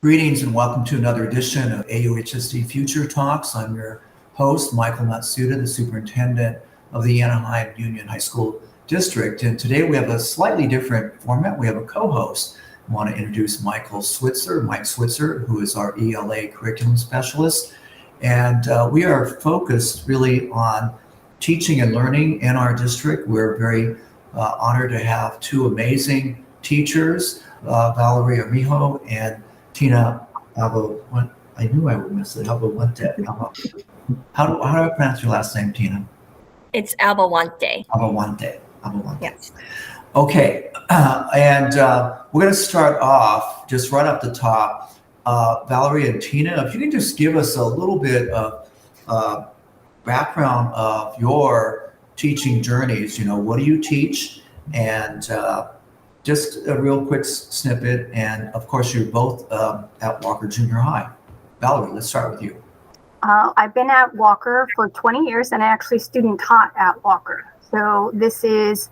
Greetings and welcome to another edition of AUHSD Future Talks. I'm your host, Michael Matsuda, the Superintendent of the Anaheim Union High School District. And today we have a slightly different format. We have a co-host. I want to introduce Mike Switzer, who is our ELA curriculum specialist. And we are focused really on teaching and learning in our district. We're very honored to have two amazing teachers, Valerie Armijo and Tina Alvahuante. I knew I would miss it. Alvahuante. How do I pronounce your last name, Tina? It's Alvahuante. Alvahuante. Yes. Okay, and we're going to start off just right off the top. Valerie and Tina, if you can just give us a little bit of background of your teaching journeys. You know, what do you teach? And just a real quick snippet. And of course, you're both at Walker Junior High. Valerie, let's start with you. I've been at Walker for 20 years and I actually student taught at Walker. So this is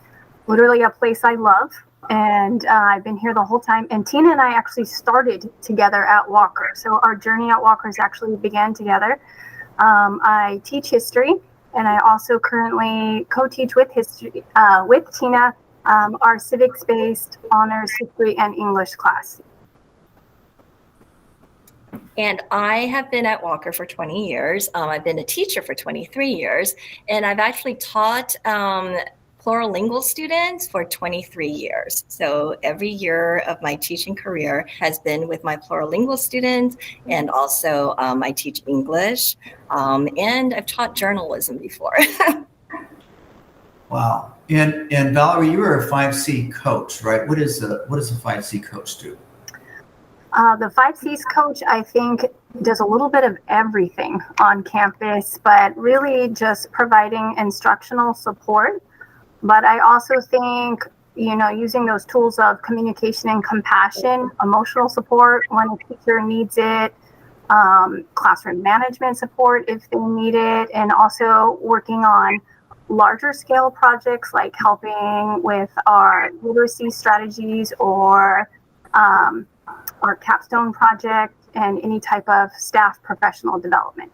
literally a place I love. And I've been here the whole time. And Tina and I actually started together at Walker. So our journey at Walker has actually began together. I teach history and I also currently co-teach with history with Tina our civics-based honors history and English class. And I have been at Walker for 20 years. I've been a teacher for 23 years, and I've actually taught plurilingual students for 23 years. So every year of my teaching career has been with my plurilingual students, and also I teach English, and I've taught journalism before. Wow. And Valerie, you are a 5C coach, right? What does a 5C coach do? The 5Cs coach, I think, does a little bit of everything on campus, but really just providing instructional support. But I also think, you know, using those tools of communication and compassion, emotional support when a teacher needs it, classroom management support if they need it, and also working on larger scale projects like helping with our literacy strategies or our Capstone project and any type of staff professional development.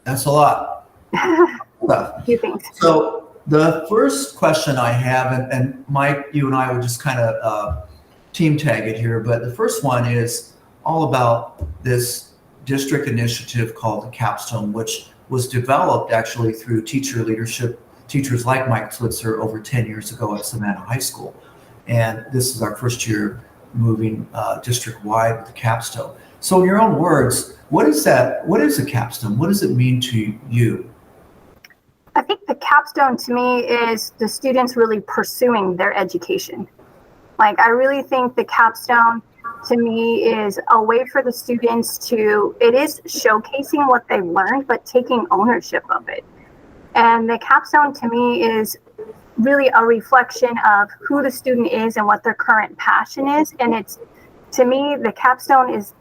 That's a lot. A few things. So the first question I have, and Mike, you and I will just kind of team tag it here, but the first one is all about this district initiative called the Capstone, which was developed actually through teacher leadership, teachers like Mike Switzer over 10 years ago at Savannah High School. And this is our first year moving district-wide with the Capstone. So in your own words, what is that? What is a Capstone? What does it mean to you? I think the Capstone to me is the students really pursuing their education. Like, I really think the Capstone to me is a way for the students to, it is showcasing what they've learned, but taking ownership of it. And the Capstone to me is really a reflection of who the student is and what their current passion is. And it's, to me, the Capstone is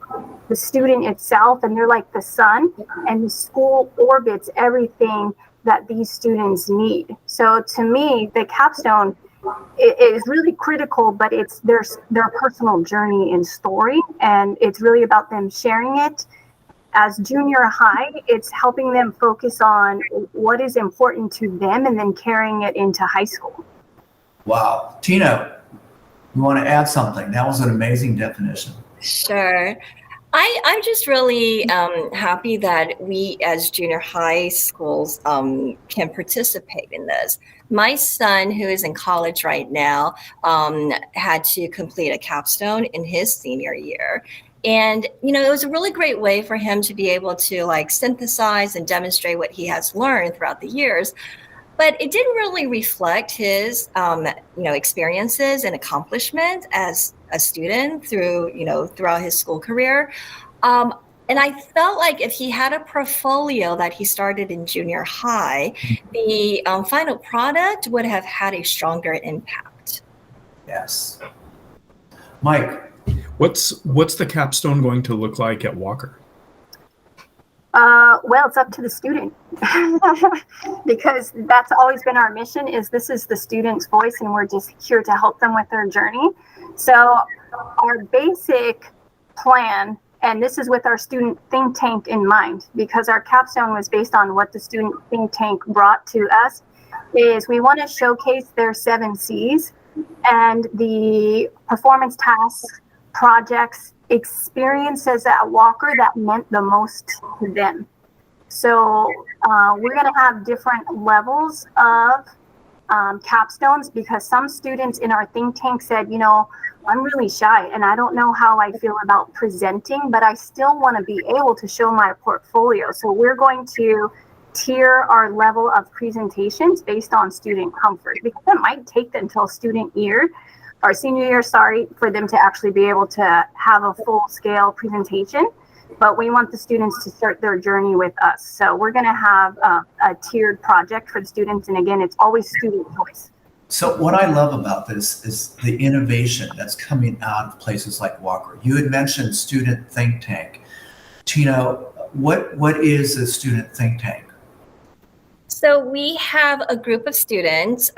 the student itself, and they're like the sun, and the school orbits everything that these students need. So to me, the Capstone it is really critical, but it's their personal journey and story, and it's really about them sharing it. As junior high, it's helping them focus on what is important to them and then carrying it into high school. Wow. Tina, you want to add something? That was an amazing definition. Sure. I'm just really happy that we as junior high schools can participate in this. My son, who is in college right now, had to complete a capstone in his senior year. And, you know, it was a really great way for him to be able to like synthesize and demonstrate what he has learned throughout the years. But it didn't really reflect his, experiences and accomplishments as a student throughout his school career. And I felt like if he had a portfolio that he started in junior high, the final product would have had a stronger impact. Yes. Mike. What's the capstone going to look like at Walker? Well, it's up to the student because that's always been our mission is this is the student's voice and we're just here to help them with their journey. So our basic plan, and this is with our student think tank in mind, because our capstone was based on what the student think tank brought to us, is we want to showcase their 7 C's and the performance tasks, projects, experiences at Walker that meant the most to them. So we're going to have different levels of capstones, because some students in our think tank said, you know, I'm really shy and I don't know how I feel about presenting, but I still want to be able to show my portfolio. So we're going to tier our level of presentations based on student comfort, because it might take them until student year or senior year, for them to actually be able to have a full scale presentation. But we want the students to start their journey with us. So we're going to have a tiered project for the students. And again, it's always student choice. So what I love about this is the innovation that's coming out of places like Walker. You had mentioned student think tank. Tina, what is a student think tank? So we have a group of students,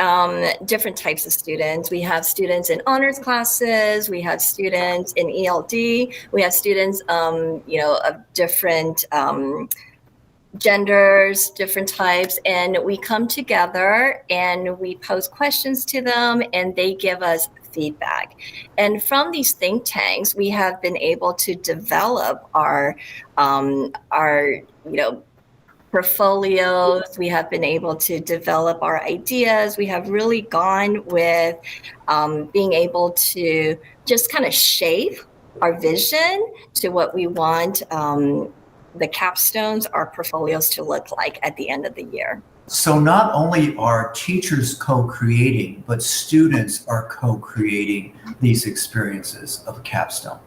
different types of students. We have students in honors classes. We have students in ELD. We have students, of different genders, different types, and we come together and we pose questions to them and they give us feedback. And from these think tanks, we have been able to develop our portfolios. We have been able to develop our ideas. We have really gone with being able to just kind of shape our vision to what we want the capstones, our portfolios to look like at the end of the year. So not only are teachers co-creating, but students are co-creating these experiences of a capstone.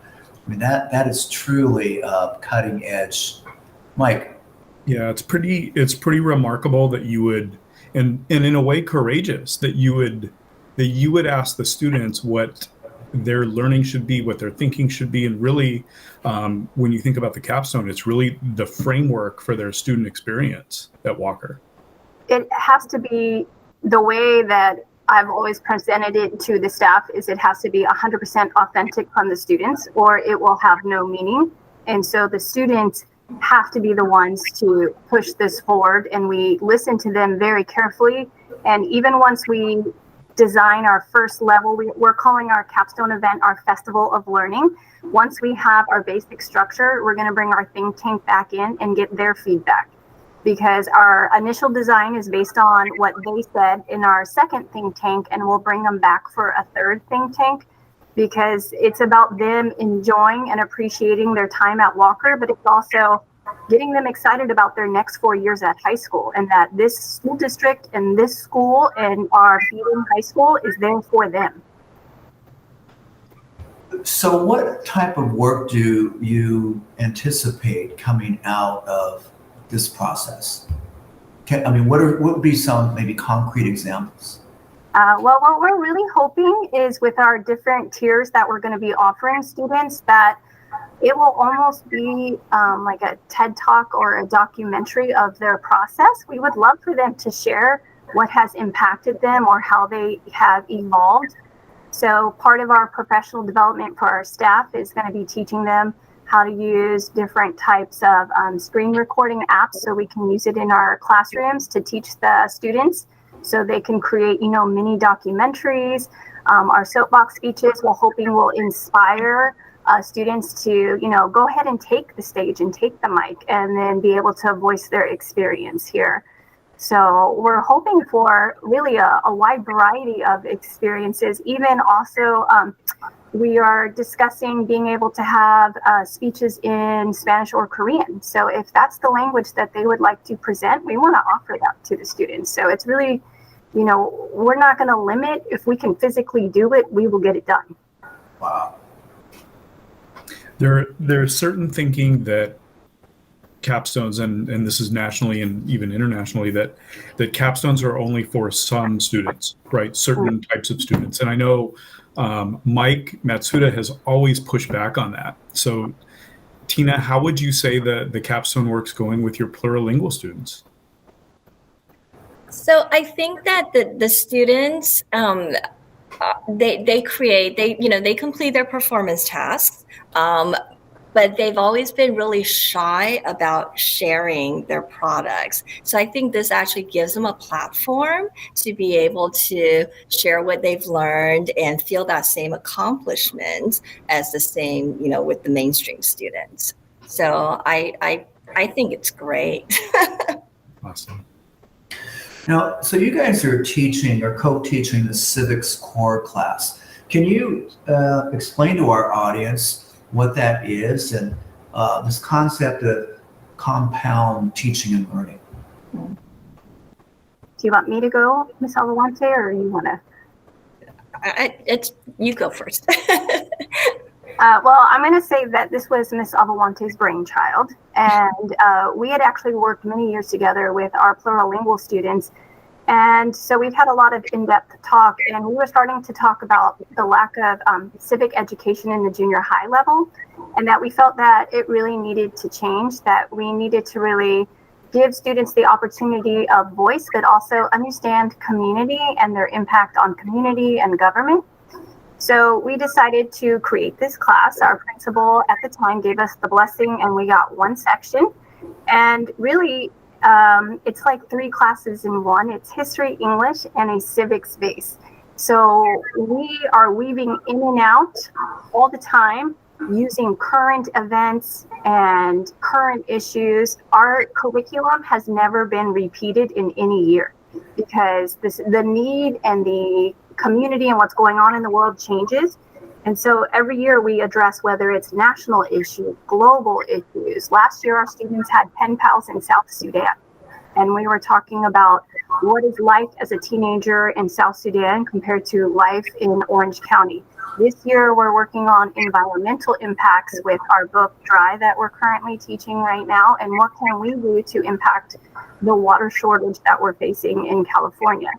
I mean, that is truly cutting edge. Mike. Yeah, it's pretty remarkable that you would, and in a way courageous, that you would ask the students what their learning should be, what their thinking should be. And really, when you think about the capstone, it's really the framework for their student experience at Walker. It has to be the way that I've always presented it to the staff, is it has to be 100% authentic from the students, or it will have no meaning. And so the students have to be the ones to push this forward, and we listen to them very carefully. And even once we design our first level, we're calling our capstone event our Festival of Learning. Once we have our basic structure, we're going to bring our think tank back in and get their feedback, because our initial design is based on what they said in our second think tank, and we'll bring them back for a third think tank, because it's about them enjoying and appreciating their time at Walker, but it's also getting them excited about their next 4 years at high school, and that this school district and this school and our Deepening High School is there for them. So what type of work do you anticipate coming out of this process? What would be some maybe concrete examples? Well, what we're really hoping is with our different tiers that we're going to be offering students, that it will almost be like a TED Talk or a documentary of their process. We would love for them to share what has impacted them or how they have evolved. So part of our professional development for our staff is going to be teaching them how to use different types of screen recording apps, so we can use it in our classrooms to teach the students, so they can create, mini documentaries. Our soapbox speeches, we're hoping will inspire students to, go ahead and take the stage and take the mic and then be able to voice their experience here. So we're hoping for really a wide variety of experiences. Even also, we are discussing being able to have speeches in Spanish or Korean. So if that's the language that they would like to present, we want to offer that to the students. So it's really, we're not going to limit. If we can physically do it, we will get it done. Wow. There's certain thinking that capstones, and this is nationally and even internationally, that capstones are only for some students, right? Certain types of students. And I know Mike Matsuda has always pushed back on that. So Tina, how would you say the capstone work's going with your plurilingual students? So I think that the students, they complete their performance tasks. but they've always been really shy about sharing their products. So I think this actually gives them a platform to be able to share what they've learned and feel that same accomplishment as the same, with the mainstream students. So I think it's great. Awesome. Now, so you guys are teaching or co-teaching the Civics Core class. Can you explain to our audience what that is and this concept of compound teaching and learning? Do you want me to go, Ms. Alvahuante, or you want to? You go first. Well, I'm going to say that this was Ms. Alvahuante's brainchild, and we had actually worked many years together with our plurilingual students, and so we've had a lot of in-depth talk, and we were starting to talk about the lack of civic education in the junior high level, and that we felt that it really needed to change, that we needed to really give students the opportunity of voice, but also understand community and their impact on community and government. So we decided to create this class. Our principal at the time gave us the blessing, and we got one section. And really, it's like 3 classes in one. It's history, English, and a civics base. So we are weaving in and out all the time, using current events and current issues. Our curriculum has never been repeated in any year because the need and the community and what's going on in the world changes. And so every year we address whether it's national issues, global issues. Last year, our students had pen pals in South Sudan. And we were talking about what is life as a teenager in South Sudan compared to life in Orange County. This year, we're working on environmental impacts with our book, Dry, that we're currently teaching right now. And what can we do to impact the water shortage that we're facing in California?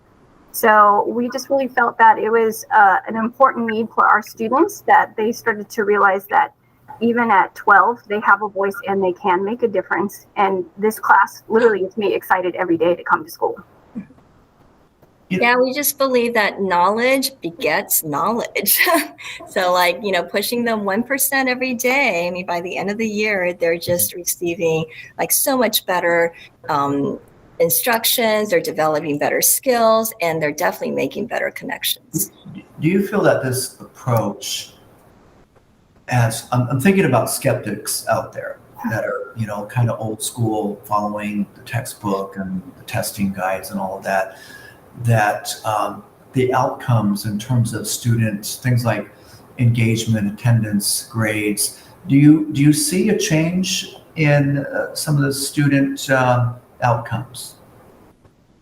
So we just really felt that it was an important need for our students, that they started to realize that even at 12, they have a voice and they can make a difference. And this class literally gets me excited every day to come to school. Yeah, we just believe that knowledge begets knowledge. So pushing them 1% every day. I mean, by the end of the year, they're just receiving so much better instructions, they're developing better skills, and they're definitely making better connections. Do you feel that this approach, I'm thinking about skeptics out there that are, kind of old school, following the textbook and the testing guides and all of that, the outcomes in terms of students, things like engagement, attendance, grades, do you see a change in some of the student outcomes?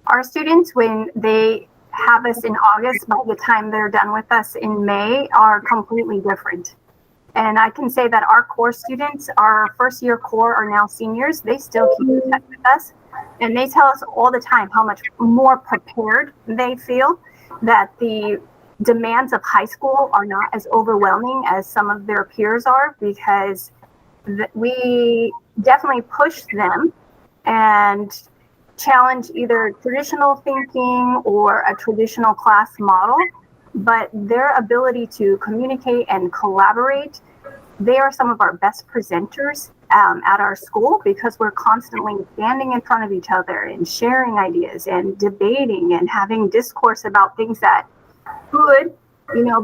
Our students, when they have us in August, by the time they're done with us in May, are completely different. And I can say that our core students, our first year core, are now seniors. They still keep in touch with us. And they tell us all the time how much more prepared they feel, that the demands of high school are not as overwhelming as some of their peers are, because we definitely push them and challenge either traditional thinking or a traditional class model, but their ability to communicate and collaborate, they are some of our best presenters at our school, because we're constantly standing in front of each other and sharing ideas and debating and having discourse about things that could,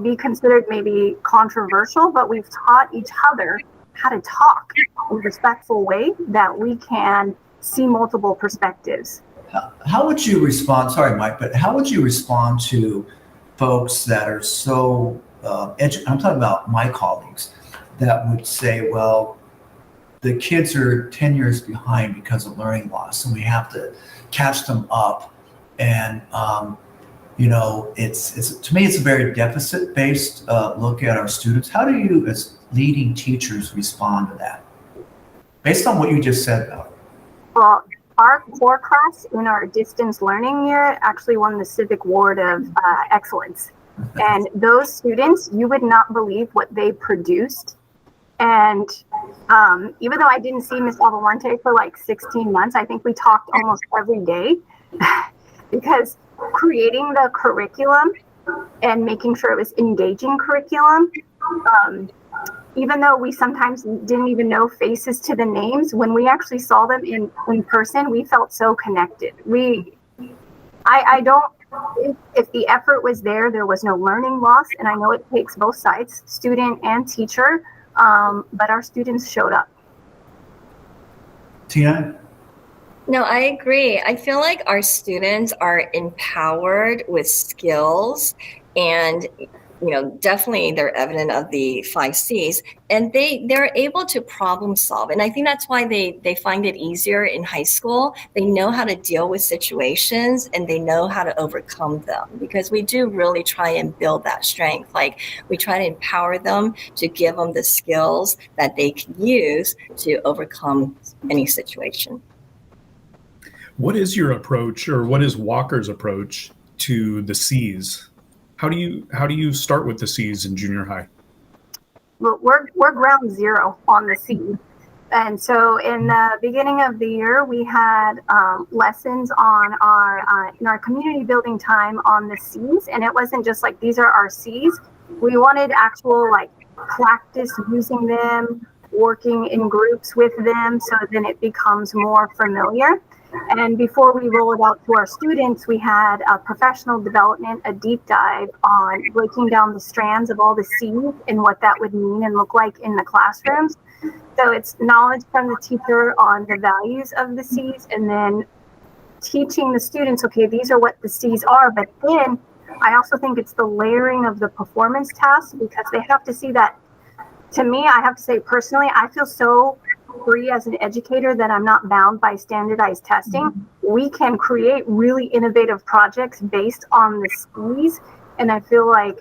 be considered maybe controversial, but we've taught each other how to talk in a respectful way that we can see multiple perspectives. How would you respond? Sorry, Mike, but how would you respond to folks that are so, I'm talking about my colleagues, that would say, well, the kids are 10 years behind because of learning loss, and we have to catch them up. And, it's to me, it's a very deficit-based look at our students. How do you, as leading teachers, respond to that? Based on what you just said about it. Well, our core class in our distance learning year actually won the Civic Award of Excellence. And those students, you would not believe what they produced. And even though I didn't see Ms. Alvahuante for 16 months, I think we talked almost every day, because creating the curriculum and making sure it was engaging curriculum, even though we sometimes didn't even know faces to the names, when we actually saw them in person, we felt so connected. I don't, if the effort was there was no learning loss. And I know it takes both sides, student and teacher, but our students showed up. Tina? No, I agree. I feel like our students are empowered with skills, and definitely they're evident of the 5 C's, and they're able to problem solve. And I think that's why they find it easier in high school. They know how to deal with situations and they know how to overcome them, because we do really try and build that strength. Like, we try to empower them to give them the skills that they can use to overcome any situation. What is your approach, or what is Walker's approach to the C's? How do you start with the C's in junior high? Well, we're ground zero on the C. And so in the beginning of the year, we had lessons on in our community building time on the C's. And it wasn't just like, these are our C's. We wanted actual practice using them, working in groups with them, so then it becomes more familiar. And before we roll it out to our students, we had a professional development, a deep dive on breaking down the strands of all the C's and what that would mean and look like in the classrooms. So it's knowledge from the teacher on the values of the C's, and then teaching the students, okay, these are what the C's are. But then I also think it's the layering of the performance tasks, because they have to see that. To me, I have to say personally, I feel so free as an educator that I'm not bound by standardized testing. We can create really innovative projects based on the C's, and I feel like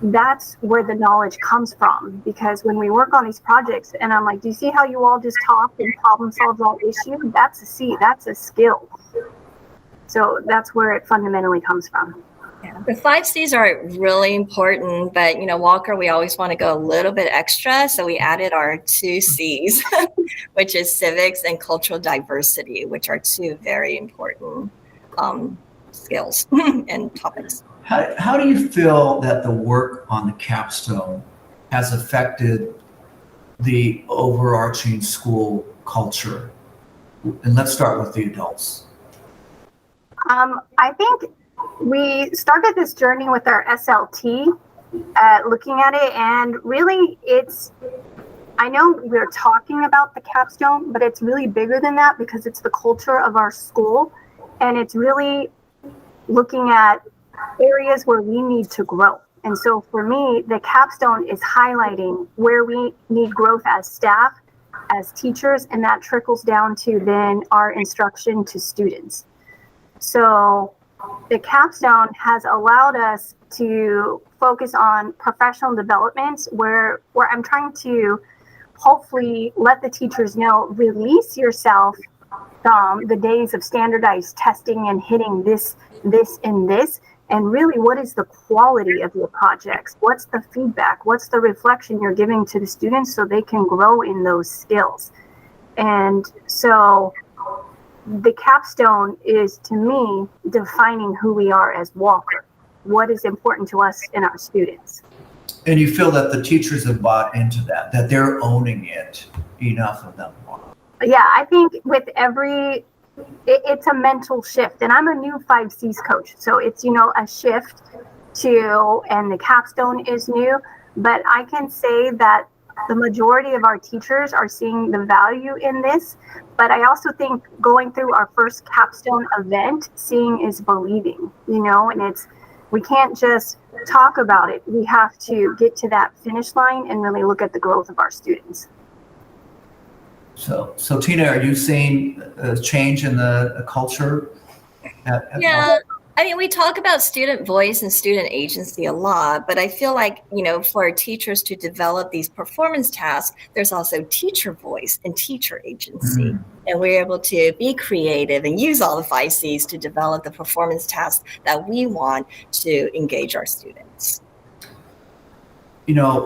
that's where the knowledge comes from, because when we work on these projects and I'm like, do you see how you all just talked and problem solved all issues? That's a C, that's a skill. So that's where it fundamentally comes from. Yeah, the 5 C's are really important, but Walker, we always want to go a little bit extra, so we added our 2 C's, which is civics and cultural diversity, which are 2 very important skills and topics. How do you feel that the work on the capstone has affected the overarching school culture? And let's start with the adults. I think we started this journey with our SLT, looking at it, and really I know we're talking about the capstone, but it's really bigger than that, because it's the culture of our school, and it's really looking at areas where we need to grow. And so for me, the capstone is highlighting where we need growth as staff, as teachers, and that trickles down to then our instruction to students. So the capstone has allowed us to focus on professional development, where I'm trying to hopefully let the teachers know, release yourself from the days of standardized testing and hitting this, and this, and really, what is the quality of your projects? What's the feedback? What's the reflection you're giving to the students so they can grow in those skills? And so the capstone is, to me, defining who we are as Walker, what is important to us and our students. And you feel that the teachers have bought into that they're owning it, enough of them? Yeah, I think with it's a mental shift, and I'm a new 5 C's coach, so it's a shift and the capstone is new, but I can say that the majority of our teachers are seeing the value in this. But I also think going through our first capstone event, seeing is believing, and we can't just talk about it. We have to get to that finish line and really look at the growth of our students. So Tina, are you seeing a change in the culture? Yeah, I mean, we talk about student voice and student agency a lot, but I feel like, for our teachers to develop these performance tasks, there's also teacher voice and teacher agency. And we're able to be creative and use all the 5 C's to develop the performance tasks that we want to engage our students.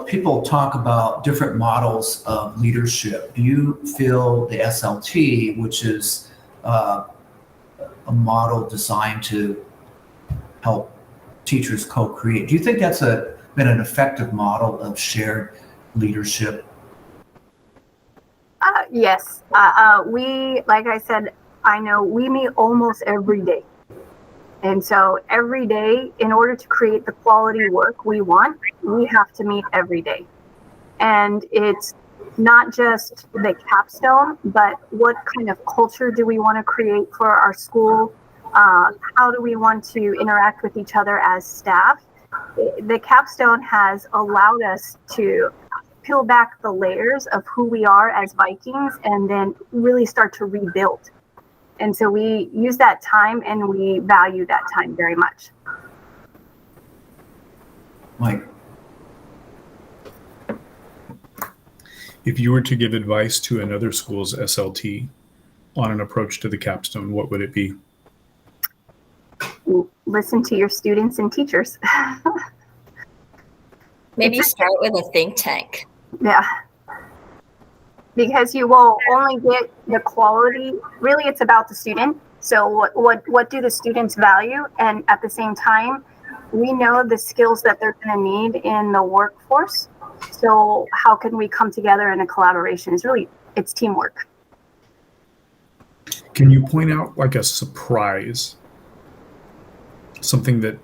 People talk about different models of leadership. Do you feel the SLT, which is a model designed to help teachers co-create, do you think that's been an effective model of shared leadership? Yes. We, like I said, I know we meet almost every day. And so every day, in order to create the quality work we want, we have to meet every day. And it's not just the capstone, but what kind of culture do we want to create for our school? How do we want to interact with each other as staff? The capstone has allowed us to peel back the layers of who we are as Vikings and then really start to rebuild. And so we use that time and we value that time very much. Mike? If you were to give advice to another school's SLT on an approach to the capstone, what would it be? Listen to your students and teachers. Maybe start with a think tank. Yeah. Because you will only get the quality. Really, it's about the student. So what do the students value? And at the same time, we know the skills that they're going to need in the workforce. So how can we come together in a collaboration? It's teamwork. Can you point out like a surprise, something that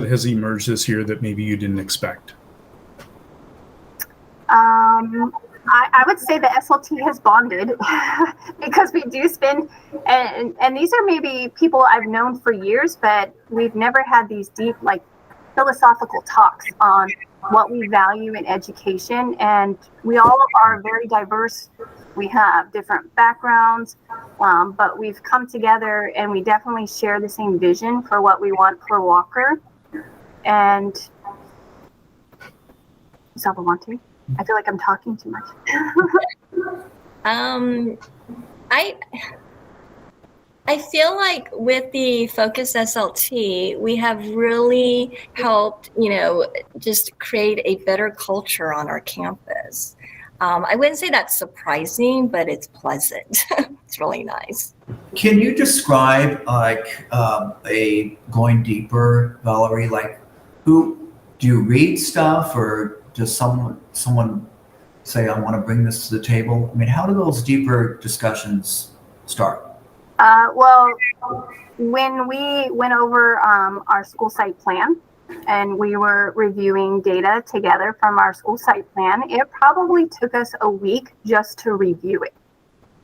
has emerged this year that maybe you didn't expect? I would say the SLT has bonded because we do spend, and these are maybe people I've known for years, but we've never had these deep, like, philosophical talks on what we value in education. And we all are very diverse. We have different backgrounds, but we've come together and we definitely share the same vision for what we want for Walker. And Alvahuante. I feel like I'm talking too much. I feel like with the Focus SLT, we have really helped, just create a better culture on our campus. I wouldn't say that's surprising, but it's pleasant. It's really nice. Can you describe a going deeper, Valerie? Like, who do you read stuff, or does someone say, I want to bring this to the table? I mean, how do those deeper discussions start? Well, when we went over our school site plan and we were reviewing data together from our school site plan, it probably took us a week just to review it.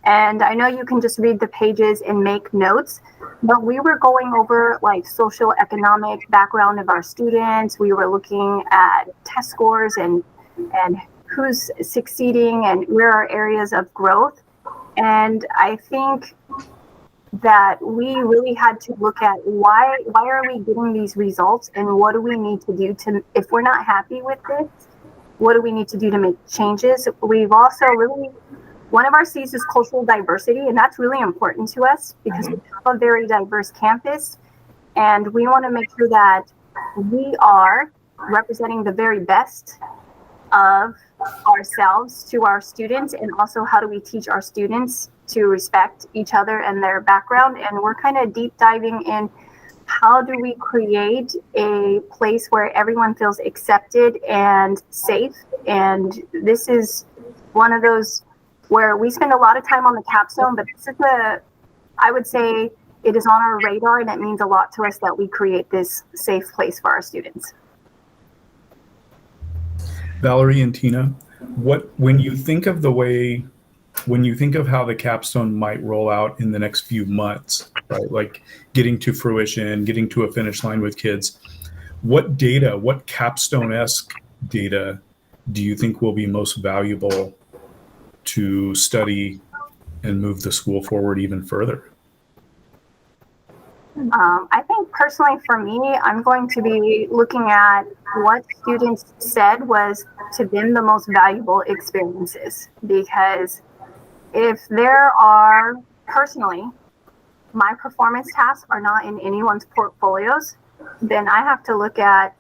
And I know you can just read the pages and make notes, but we were going over like social economic background of our students. We were looking at test scores and who's succeeding and where are areas of growth. And I think that we really had to look at why are we getting these results and what do we need to do to, if we're not happy with this, what do we need to do to make changes? We've also really, one of our C's is cultural diversity, and that's really important to us because we have a very diverse campus, and we want to make sure that we are representing the very best of ourselves to our students, and also how do we teach our students to respect each other and their background. And we're kind of deep diving in how do we create a place where everyone feels accepted and safe. And this is one of those where we spend a lot of time on the capstone, but this is I would say it is on our radar, and it means a lot to us that we create this safe place for our students. Valerie and Tina, when you think of how the capstone might roll out in the next few months, right? Like getting to fruition, getting to a finish line with kids, what capstone-esque data do you think will be most valuable to study and move the school forward even further? I think personally for me, I'm going to be looking at what students said was to them the most valuable experiences, because if there are, personally, my performance tasks are not in anyone's portfolios, then I have to look at,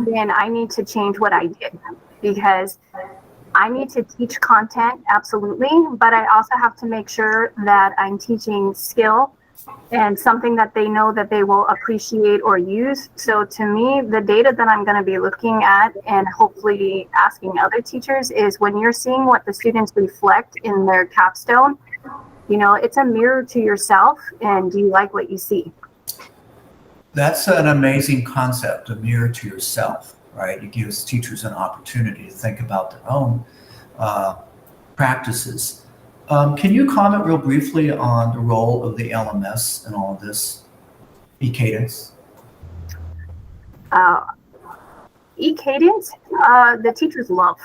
then I need to change what I did, because I need to teach content, absolutely, but I also have to make sure that I'm teaching skill and something that they know that they will appreciate or use. So to me, the data that I'm going to be looking at and hopefully asking other teachers is when you're seeing what the students reflect in their capstone, it's a mirror to yourself, and do you like what you see? That's an amazing concept, a mirror to yourself, right? It gives teachers an opportunity to think about their own practices. Can you comment real briefly on the role of the LMS in all of this, eCadence? eCadence, the teachers love.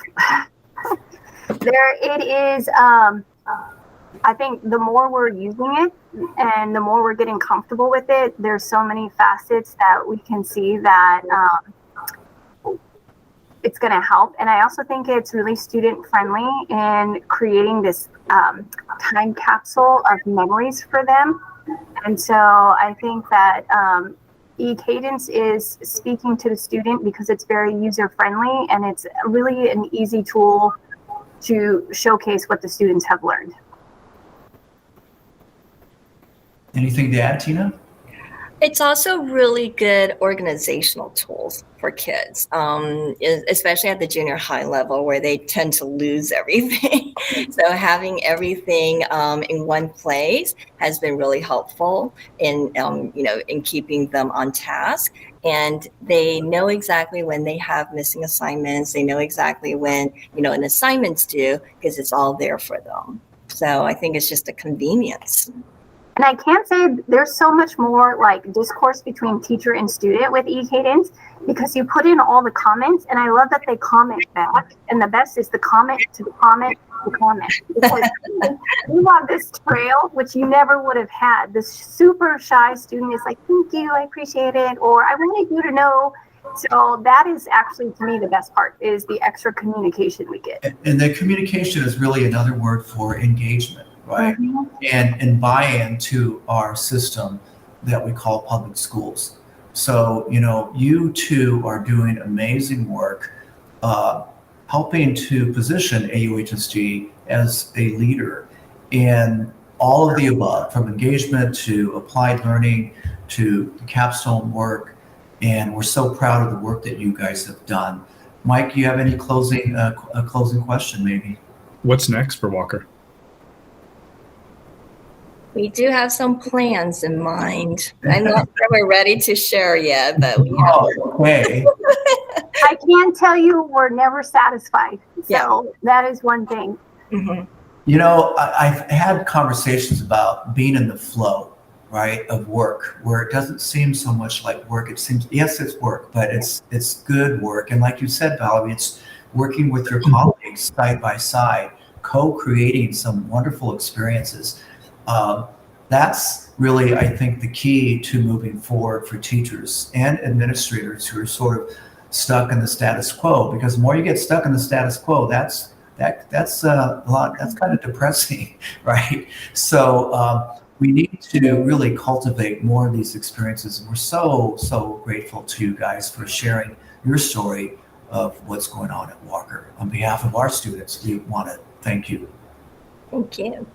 It is, I think the more we're using it and the more we're getting comfortable with it, there's so many facets that we can see that it's going to help. And I also think it's really student friendly in creating this time capsule of memories for them. And so I think that eCadence is speaking to the student because it's very user friendly and it's really an easy tool to showcase what the students have learned. Anything to add, Tina? It's also really good organizational tools for kids, especially at the junior high level where they tend to lose everything. So having everything in one place has been really helpful in in keeping them on task. And they know exactly when they have missing assignments. They know exactly when an assignment's due because it's all there for them. So I think it's just a convenience. And I can say there's so much more like discourse between teacher and student with eCadence because you put in all the comments, and I love that they comment back. And the best is the comment to the comment to the comment. Because you have this trail, which you never would have had. This super shy student is like, thank you, I appreciate it, or I wanted you to know. So that is actually, to me, the best part is the extra communication we get. And the communication is really another word for engagement. Right. Mm-hmm. And buy-in to our system that we call public schools. So, you two are doing amazing work, helping to position AUHSD as a leader in all of the above, from engagement to applied learning to the capstone work. And we're so proud of the work that you guys have done. Mike, you have any closing question maybe? What's next for Walker? We do have some plans in mind. I'm not sure we're ready to share yet, but we have. Oh, okay. I can tell you we're never satisfied. So Yeah. that is one thing. Mm-hmm. I've had conversations about being in the flow, right, of work, where it doesn't seem so much like work. It seems, yes, it's work, but it's good work. And like you said, Valerie, it's working with your colleagues side by side, co-creating some wonderful experiences. That's really, I think, the key to moving forward for teachers and administrators who are sort of stuck in the status quo. Because the more you get stuck in the status quo, that's a lot. That's kind of depressing, right? So we need to really cultivate more of these experiences. And we're so grateful to you guys for sharing your story of what's going on at Walker. On behalf of our students, we want to thank you. Thank you.